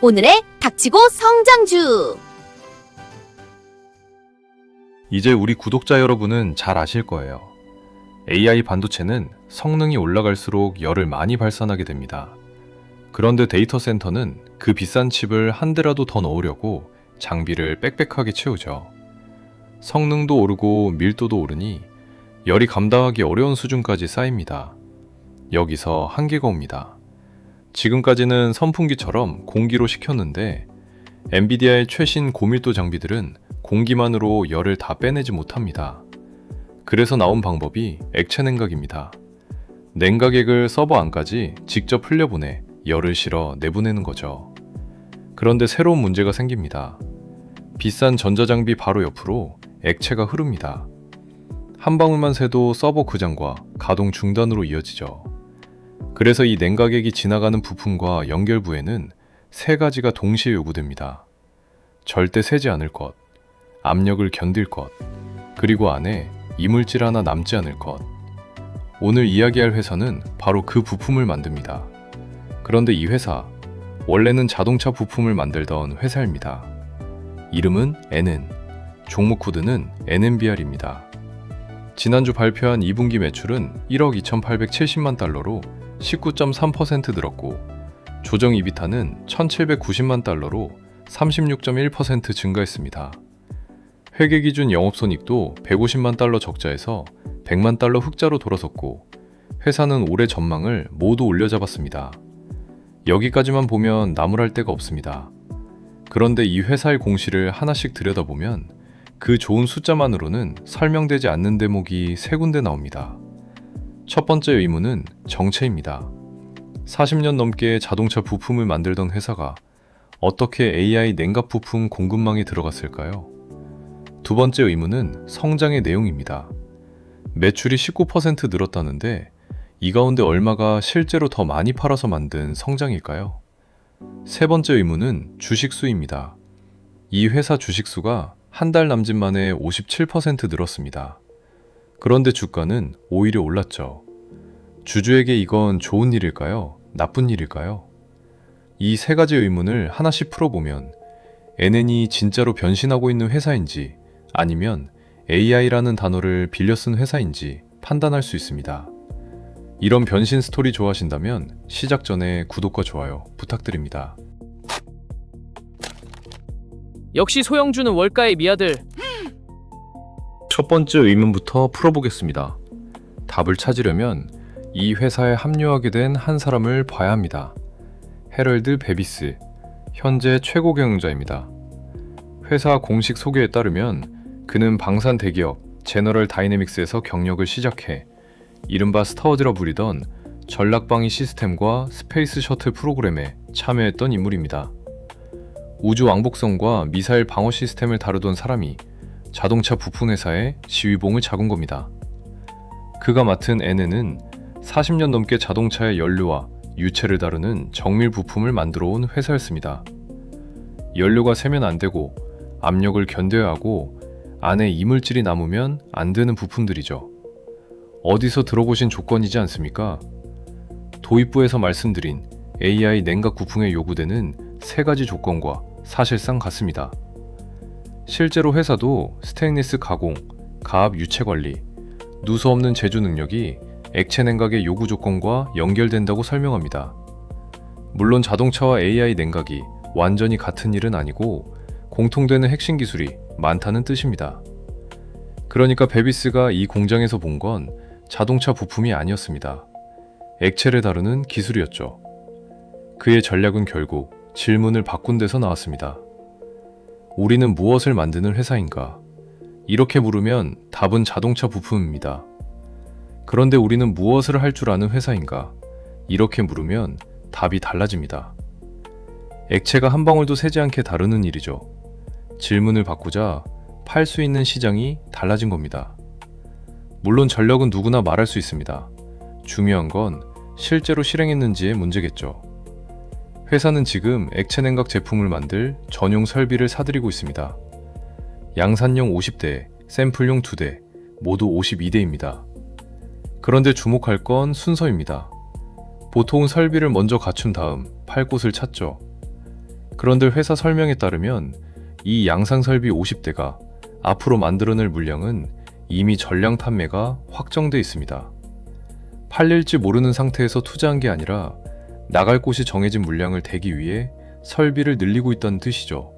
오늘의 닥치고 성장주. 이제 우리 구독자 여러분은 잘 아실 거예요. AI 반도체는 성능이 올라갈수록 열을 많이 발산하게 됩니다. 그런데 데이터 센터는 그 비싼 칩을 한 대라도 더 넣으려고 장비를 빽빽하게 채우죠. 성능도 오르고 밀도도 오르니 열이 감당하기 어려운 수준까지 쌓입니다. 여기서 한계가 옵니다. 지금까지는 선풍기처럼 공기로 식혔는데 엔비디아의 최신 고밀도 장비들은 공기만으로 열을 다 빼내지 못합니다. 그래서 나온 방법이 액체 냉각입니다. 냉각액을 서버 안까지 직접 흘려보내 열을 실어 내보내는 거죠. 그런데 새로운 문제가 생깁니다. 비싼 전자장비 바로 옆으로 액체가 흐릅니다. 한 방울만 새도 서버 고장과 가동 중단으로 이어지죠. 그래서 이 냉각액이 지나가는 부품과 연결부에는 세 가지가 동시에 요구됩니다. 절대 새지 않을 것, 압력을 견딜 것, 그리고 안에 이물질 하나 남지 않을 것. 오늘 이야기할 회사는 바로 그 부품을 만듭니다. 그런데 이 회사, 원래는 자동차 부품을 만들던 회사입니다. 이름은 NN, 종목 코드는 NNBR입니다. 지난주 발표한 2분기 매출은 1억 2,870만 달러로 19.3% 늘었고, 조정 이비타는 1,790만 달러로 36.1% 증가했습니다. 회계 기준 영업손익도 150만 달러 적자에서 100만 달러 흑자로 돌아섰고, 회사는 올해 전망을 모두 올려잡았습니다. 여기까지만 보면 나무랄 데가 없습니다. 그런데 이 회사의 공시를 하나씩 들여다보면 그 좋은 숫자만으로는 설명되지 않는 대목이 세 군데 나옵니다. 첫 번째 의문은 정체입니다. 40년 넘게 자동차 부품을 만들던 회사가 어떻게 AI 냉각 부품 공급망에 들어갔을까요? 두 번째 의문은 성장의 내용입니다. 매출이 19% 늘었다는데 이 가운데 얼마가 실제로 더 많이 팔아서 만든 성장일까요? 세 번째 의문은 주식수입니다. 이 회사 주식수가 한 달 남짓 만에 57% 늘었습니다. 그런데 주가는 오히려 올랐죠. 주주에게 이건 좋은 일일까요? 나쁜 일일까요? 이 세 가지 의문을 하나씩 풀어보면 NN이 진짜로 변신하고 있는 회사인지 아니면 AI라는 단어를 빌려 쓴 회사인지 판단할 수 있습니다. 이런 변신 스토리 좋아하신다면 시작 전에 구독과 좋아요 부탁드립니다. 역시 소영주는 월가의 미아들. 첫 번째 의문부터 풀어보겠습니다. 답을 찾으려면 이 회사에 합류하게 된 한 사람을 봐야 합니다. 헤럴드 베비스, 현재 최고 경영자입니다. 회사 공식 소개에 따르면 그는 방산 대기업 제너럴 다이내믹스에서 경력을 시작해 이른바 스타워즈라 부리던 전락방위 시스템과 스페이스 셔틀 프로그램에 참여했던 인물입니다. 우주 왕복선과 미사일 방어 시스템을 다루던 사람이 자동차 부품 회사에 지휘봉을 잡은 겁니다. 그가 맡은 NN은 40년 넘게 자동차의 연료와 유체를 다루는 정밀 부품을 만들어 온 회사였습니다. 연료가 새면 안 되고 압력을 견뎌야 하고 안에 이물질이 남으면 안 되는 부품들이죠. 어디서 들어보신 조건이지 않습니까? 도입부에서 말씀드린 AI 냉각 부품에 요구되는 세 가지 조건과 사실상 같습니다. 실제로 회사도 스테인리스 가공, 가압 유체 관리, 누수 없는 제조 능력이 액체 냉각의 요구 조건과 연결된다고 설명합니다. 물론 자동차와 AI 냉각이 완전히 같은 일은 아니고 공통되는 핵심 기술이 많다는 뜻입니다. 그러니까 베비스가 이 공장에서 본 건 자동차 부품이 아니었습니다. 액체를 다루는 기술이었죠. 그의 전략은 결국 질문을 바꾼 데서 나왔습니다. 우리는 무엇을 만드는 회사인가? 이렇게 물으면 답은 자동차 부품입니다. 그런데 우리는 무엇을 할 줄 아는 회사인가? 이렇게 물으면 답이 달라집니다. 액체가 한 방울도 새지 않게 다루는 일이죠. 질문을 바꾸자 팔 수 있는 시장이 달라진 겁니다. 물론 전력은 누구나 말할 수 있습니다. 중요한 건 실제로 실행했는지의 문제겠죠. 회사는 지금 액체 냉각 제품을 만들 전용 설비를 사들이고 있습니다. 양산용 50대, 샘플용 2대, 모두 52대입니다. 그런데 주목할 건 순서입니다. 보통은 설비를 먼저 갖춘 다음 팔 곳을 찾죠. 그런데 회사 설명에 따르면 이 양산 설비 50대가 앞으로 만들어낼 물량은 이미 전량 판매가 확정돼 있습니다. 팔릴지 모르는 상태에서 투자한 게 아니라 나갈 곳이 정해진 물량을 대기 위해 설비를 늘리고 있다는 뜻이죠.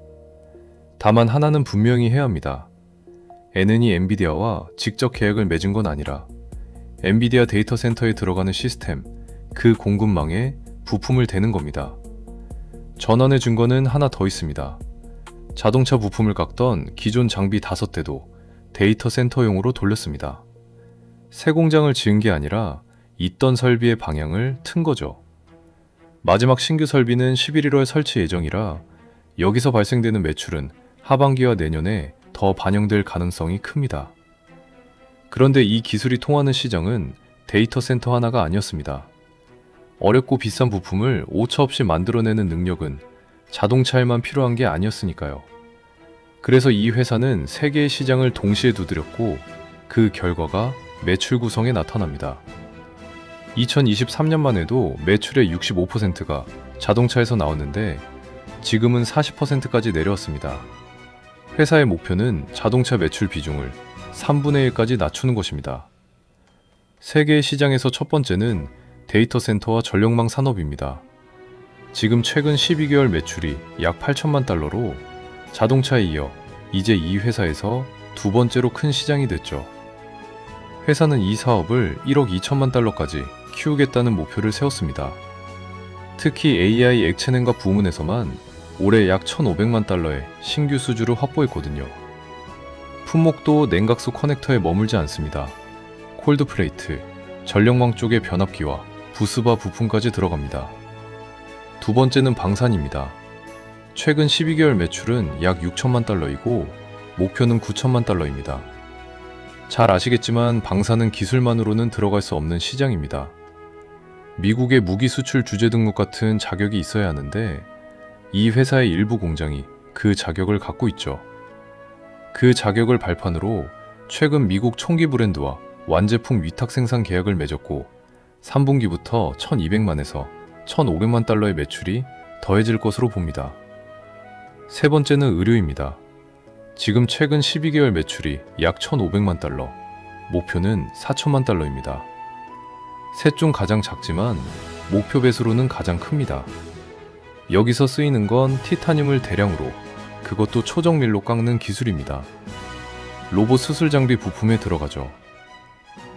다만 하나는 분명히 해야 합니다. N이 엔비디아와 직접 계약을 맺은 건 아니라 엔비디아 데이터 센터에 들어가는 시스템, 그 공급망에 부품을 대는 겁니다. 전환의 증거는 하나 더 있습니다. 자동차 부품을 깎던 기존 장비 5대도 데이터 센터용으로 돌렸습니다. 새 공장을 지은 게 아니라 있던 설비의 방향을 튼 거죠. 마지막 신규 설비는 11월 설치 예정이라 여기서 발생되는 매출은 하반기와 내년에 더 반영될 가능성이 큽니다. 그런데 이 기술이 통하는 시장은 데이터 센터 하나가 아니었습니다. 어렵고 비싼 부품을 오차없이 만들어내는 능력은 자동차에만 필요한 게 아니었으니까요. 그래서 이 회사는 세 개의 시장을 동시에 두드렸고 그 결과가 매출 구성에 나타납니다. 2023년만 해도 매출의 65%가 자동차에서 나왔는데 지금은 40%까지 내려왔습니다. 회사의 목표는 자동차 매출 비중을 3분의 1까지 낮추는 것입니다. 세계의 시장에서 첫 번째는 데이터 센터와 전력망 산업입니다. 지금 최근 12개월 매출이 약 8천만 달러로 자동차에 이어 이제 이 회사에서 두 번째로 큰 시장이 됐죠. 회사는 이 사업을 1억 2천만 달러까지 키우겠다는 목표를 세웠습니다. 특히 AI 액체냉각 부문에서만 올해 약 1,500만 달러의 신규 수주를 확보했거든요. 품목도 냉각수 커넥터에 머물지 않습니다. 콜드플레이트, 전력망 쪽의 변압기와 부스바 부품까지 들어갑니다. 두 번째는 방산입니다. 최근 12개월 매출은 약 6천만 달러이고 목표는 9천만 달러입니다. 잘 아시겠지만 방산은 기술만으로는 들어갈 수 없는 시장입니다. 미국의 무기 수출 주재 등록 같은 자격이 있어야 하는데 이 회사의 일부 공장이 그 자격을 갖고 있죠. 그 자격을 발판으로 최근 미국 총기 브랜드와 완제품 위탁 생산 계약을 맺었고 3분기부터 1,200만에서 1,500만 달러의 매출이 더해질 것으로 봅니다. 세 번째는 의료입니다. 지금 최근 12개월 매출이 약 1,500만 달러, 목표는 4천만 달러입니다. 셋 중 가장 작지만 목표 배수로는 가장 큽니다. 여기서 쓰이는 건 티타늄을 대량으로, 그것도 초정밀로 깎는 기술입니다. 로봇 수술 장비 부품에 들어가죠.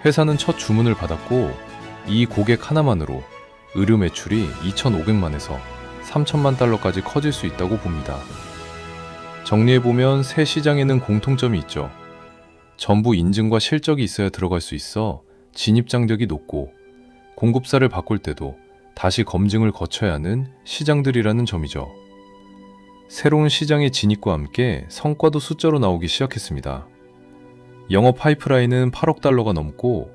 회사는 첫 주문을 받았고 이 고객 하나만으로 의료 매출이 2,500만에서 3천만 달러까지 커질 수 있다고 봅니다. 정리해보면 새 시장에는 공통점이 있죠. 전부 인증과 실적이 있어야 들어갈 수 있어 진입장벽이 높고 공급사를 바꿀 때도 다시 검증을 거쳐야 하는 시장들이라는 점이죠. 새로운 시장의 진입과 함께 성과도 숫자로 나오기 시작했습니다. 영업 파이프라인은 8억 달러가 넘고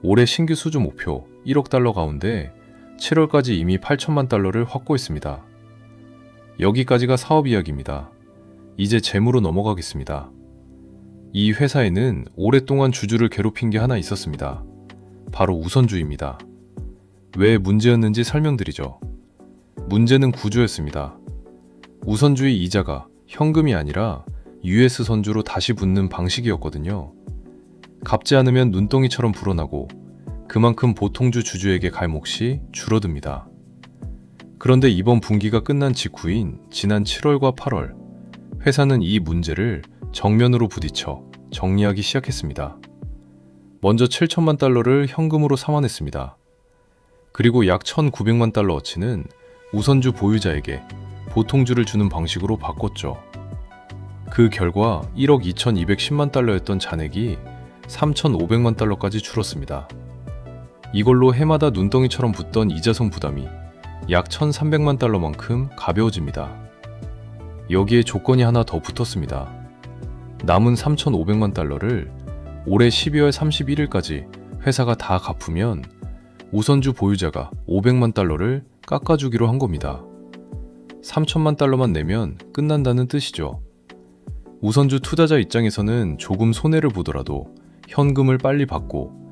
올해 신규 수주 목표 1억 달러 가운데 7월까지 이미 8천만 달러를 확보했습니다. 여기까지가 사업 이야기입니다. 이제 재무로 넘어가겠습니다. 이 회사에는 오랫동안 주주를 괴롭힌 게 하나 있었습니다. 바로 우선주입니다. 왜 문제였는지 설명드리죠. 문제는 구조였습니다. 우선주의 이자가 현금이 아니라 US 선주로 다시 붙는 방식이었거든요. 갚지 않으면 눈덩이처럼 불어나고 그만큼 보통주 주주에게 갈 몫이 줄어듭니다. 그런데 이번 분기가 끝난 직후인 지난 7월과 8월, 회사는 이 문제를 정면으로 부딪혀 정리하기 시작했습니다. 먼저 7천만 달러를 현금으로 상환했습니다. 그리고 약 1,900만 달러어치는 우선주 보유자에게 보통주를 주는 방식으로 바꿨죠. 그 결과 1억 2,210만 달러였던 잔액이 3,500만 달러까지 줄었습니다. 이걸로 해마다 눈덩이처럼 붙던 이자성 부담이 약 1,300만 달러만큼 가벼워집니다. 여기에 조건이 하나 더 붙었습니다. 남은 3,500만 달러를 올해 12월 31일까지 회사가 다 갚으면 우선주 보유자가 500만 달러를 깎아주기로 한 겁니다. 3천만 달러만 내면 끝난다는 뜻이죠. 우선주 투자자 입장에서는 조금 손해를 보더라도 현금을 빨리 받고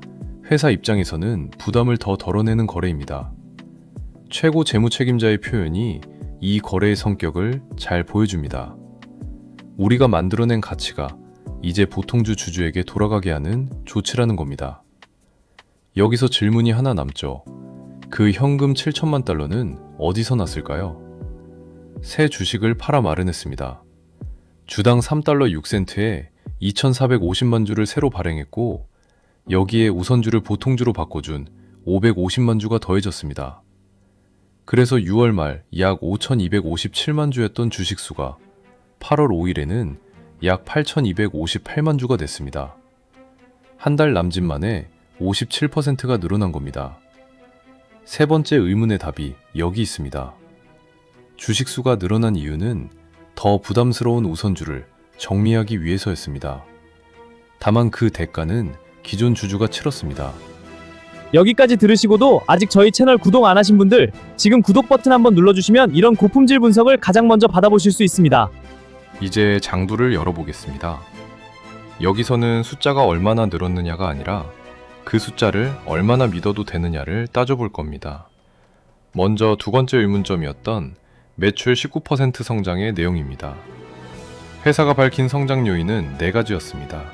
회사 입장에서는 부담을 더 덜어내는 거래입니다. 최고 재무 책임자의 표현이 이 거래의 성격을 잘 보여줍니다. 우리가 만들어낸 가치가 이제 보통주 주주에게 돌아가게 하는 조치라는 겁니다. 여기서 질문이 하나 남죠. 그 현금 7천만 달러는 어디서 났을까요? 새 주식을 팔아 마련했습니다. 주당 3달러 6센트에 2,450만 주를 새로 발행했고 여기에 우선주를 보통주로 바꿔준 550만 주가 더해졌습니다. 그래서 6월 말 약 5,257만 주였던 주식수가 8월 5일에는 약 8,258만 주가 됐습니다. 한 달 남짓 만에 57%가 늘어난 겁니다. 세 번째 의문의 답이 여기 있습니다. 주식수가 늘어난 이유는 더 부담스러운 우선주를 정리하기 위해서였습니다. 다만 그 대가는 기존 주주가 치렀습니다. 여기까지 들으시고도 아직 저희 채널 구독 안 하신 분들 지금 구독 버튼 한번 눌러주시면 이런 고품질 분석을 가장 먼저 받아보실 수 있습니다. 이제 장부를 열어보겠습니다. 여기서는 숫자가 얼마나 늘었느냐가 아니라 그 숫자를 얼마나 믿어도 되느냐를 따져볼 겁니다. 먼저 두 번째 의문점이었던 매출 19% 성장의 내용입니다. 회사가 밝힌 성장 요인은 4가지였습니다.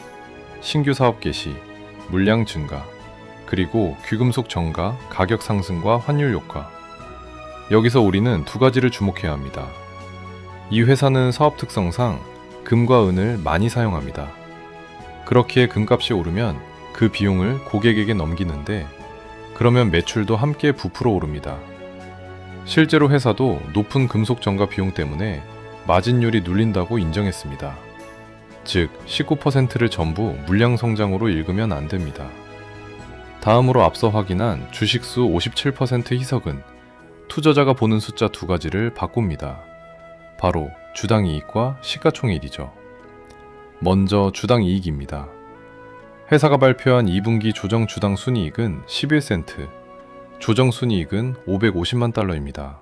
신규 사업 개시, 물량 증가, 그리고 귀금속 정가, 가격 상승과 환율 효과. 여기서 우리는 2가지를 주목해야 합니다. 이 회사는 사업 특성상 금과 은을 많이 사용합니다. 그렇기에 금값이 오르면 그 비용을 고객에게 넘기는데 그러면 매출도 함께 부풀어 오릅니다. 실제로 회사도 높은 금속 정가 비용 때문에 마진율이 눌린다고 인정했습니다. 즉 19%를 전부 물량 성장으로 읽으면 안 됩니다. 다음으로 앞서 확인한 주식수 57% 희석은 투자자가 보는 숫자 2가지를 바꿉니다. 바로 주당 이익과 시가총액이죠. 먼저 주당 이익입니다. 회사가 발표한 2분기 조정 주당 순이익은 11센트, 조정 순이익은 550만 달러입니다.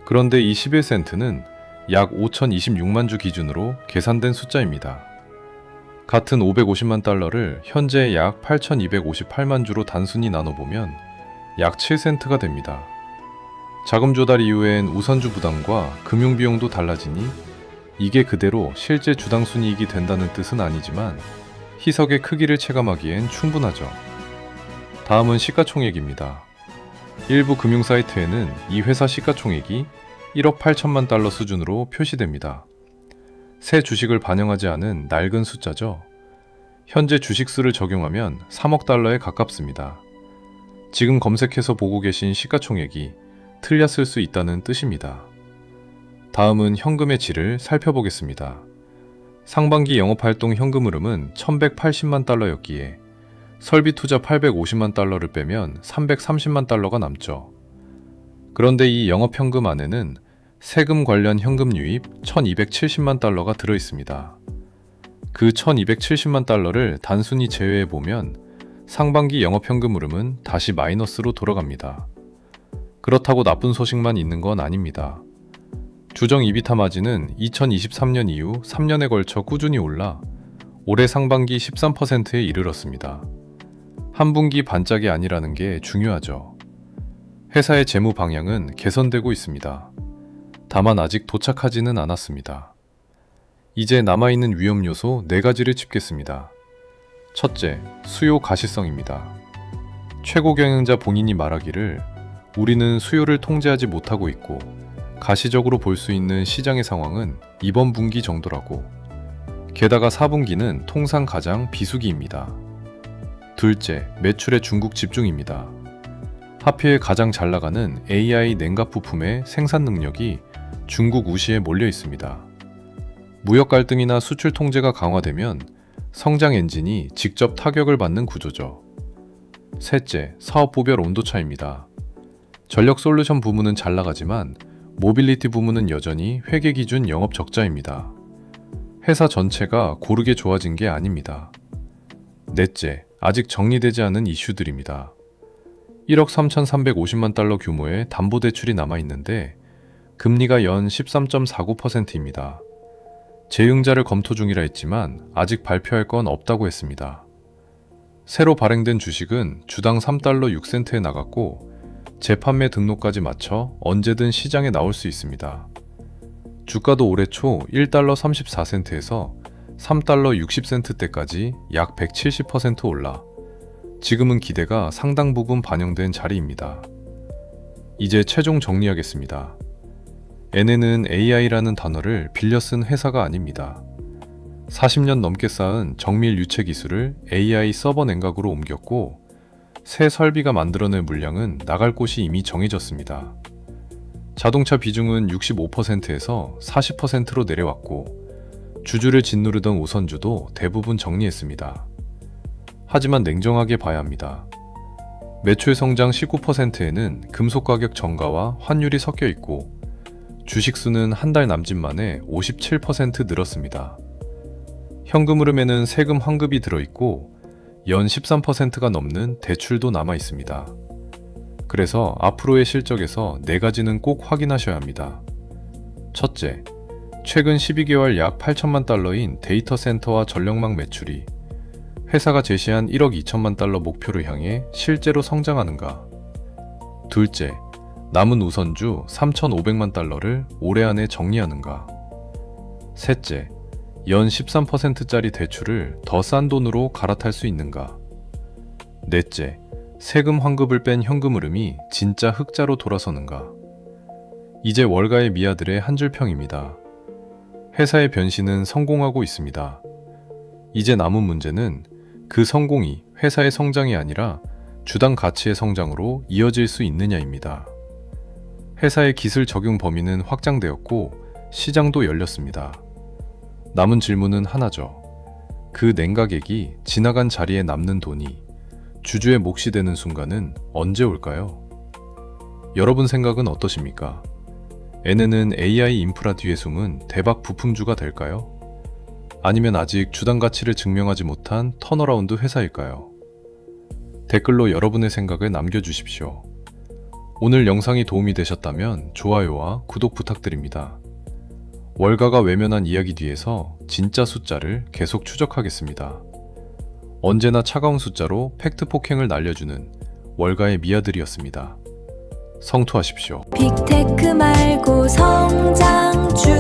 그런데 이 11센트는 약 5,026만 주 기준으로 계산된 숫자입니다. 같은 550만 달러를 현재 약 8,258만 주로 단순히 나눠보면 약 7센트가 됩니다. 자금 조달 이후엔 우선주 부담과 금융비용도 달라지니 이게 그대로 실제 주당 순이익이 된다는 뜻은 아니지만 희석의 크기를 체감하기엔 충분하죠. 다음은 시가총액입니다. 일부 금융 사이트에는 이 회사 시가총액이 1억 8천만 달러 수준으로 표시됩니다. 새 주식을 반영하지 않은 낡은 숫자죠. 현재 주식수를 적용하면 3억 달러에 가깝습니다. 지금 검색해서 보고 계신 시가총액이 틀렸을 수 있다는 뜻입니다. 다음은 현금의 질을 살펴보겠습니다. 상반기 영업활동 현금 흐름은 1,180만 달러였기에 설비 투자 850만 달러를 빼면 330만 달러가 남죠. 그런데 이 영업현금 안에는 세금 관련 현금 유입 1,270만 달러가 들어있습니다. 그 1,270만 달러를 단순히 제외해보면 상반기 영업현금 흐름은 다시 마이너스로 돌아갑니다. 그렇다고 나쁜 소식만 있는 건 아닙니다. 주정 이비타 마진은 2023년 이후 3년에 걸쳐 꾸준히 올라 올해 상반기 13%에 이르렀습니다. 한 분기 반짝이 아니라는 게 중요하죠. 회사의 재무 방향은 개선되고 있습니다. 다만 아직 도착하지는 않았습니다. 이제 남아있는 위험 요소 4가지를 짚겠습니다. 첫째, 수요 가시성입니다. 최고 경영자 본인이 말하기를 우리는 수요를 통제하지 못하고 있고 가시적으로 볼 수 있는 시장의 상황은 이번 분기 정도라고. 게다가 4분기는 통상 가장 비수기입니다. 둘째, 매출의 중국 집중입니다. 하필 가장 잘 나가는 AI 냉각 부품의 생산 능력이 중국 우시에 몰려 있습니다. 무역 갈등이나 수출 통제가 강화되면 성장 엔진이 직접 타격을 받는 구조죠. 셋째, 사업부별 온도차입니다. 전력 솔루션 부문은 잘 나가지만 모빌리티 부문은 여전히 회계 기준 영업 적자입니다. 회사 전체가 고르게 좋아진 게 아닙니다. 넷째, 아직 정리되지 않은 이슈들입니다. 1억 3,350만 달러 규모의 담보대출이 남아있는데 금리가 연 13.49%입니다. 재응자를 검토 중이라 했지만 아직 발표할 건 없다고 했습니다. 새로 발행된 주식은 주당 3달러 6센트에 나갔고 재판매 등록까지 마쳐 언제든 시장에 나올 수 있습니다. 주가도 올해 초 1달러 34센트에서 3달러 60센트대까지 약 170% 올라 지금은 기대가 상당 부분 반영된 자리입니다. 이제 최종 정리하겠습니다. NN은 AI라는 단어를 빌려 쓴 회사가 아닙니다. 40년 넘게 쌓은 정밀 유체 기술을 AI 서버 냉각으로 옮겼고 새 설비가 만들어낼 물량은 나갈 곳이 이미 정해졌습니다. 자동차 비중은 65%에서 40%로 내려왔고 주주를 짓누르던 우선주도 대부분 정리했습니다. 하지만 냉정하게 봐야 합니다. 매출 성장 19%에는 금속 가격 정가와 환율이 섞여 있고 주식수는 한 달 남짓 만에 57% 늘었습니다. 현금 흐름에는 세금 환급이 들어있고 연 13%가 넘는 대출도 남아 있습니다. 그래서 앞으로의 실적에서 4가지는 꼭 확인하셔야 합니다. 첫째, 최근 12개월 약 8천만 달러인 데이터 센터와 전력망 매출이 회사가 제시한 1억 2천만 달러 목표를 향해 실제로 성장하는가. 둘째, 남은 우선주 3,500만 달러를 올해 안에 정리하는가. 셋째, 연 13%짜리 대출을 더 싼 돈으로 갈아탈 수 있는가. 넷째, 세금 환급을 뺀 현금 흐름이 진짜 흑자로 돌아서는가. 이제 월가의 미아들의 한 줄 평입니다. 회사의 변신은 성공하고 있습니다. 이제 남은 문제는 그 성공이 회사의 성장이 아니라 주당 가치의 성장으로 이어질 수 있느냐입니다. 회사의 기술 적용 범위는 확장되었고 시장도 열렸습니다. 남은 질문은 하나죠. 그 냉각액이 지나간 자리에 남는 돈이 주주의 몫이 되는 순간은 언제 올까요? 여러분 생각은 어떠십니까? NN은 AI 인프라 뒤에 숨은 대박 부품주가 될까요? 아니면 아직 주당 가치를 증명하지 못한 턴어라운드 회사일까요? 댓글로 여러분의 생각을 남겨주십시오. 오늘 영상이 도움이 되셨다면 좋아요와 구독 부탁드립니다. 월가가 외면한 이야기 뒤에서 진짜 숫자를 계속 추적하겠습니다. 언제나 차가운 숫자로 팩트 폭행을 날려주는 월가의 미아들이었습니다. 성투하십시오. 빅테크 말고 성장주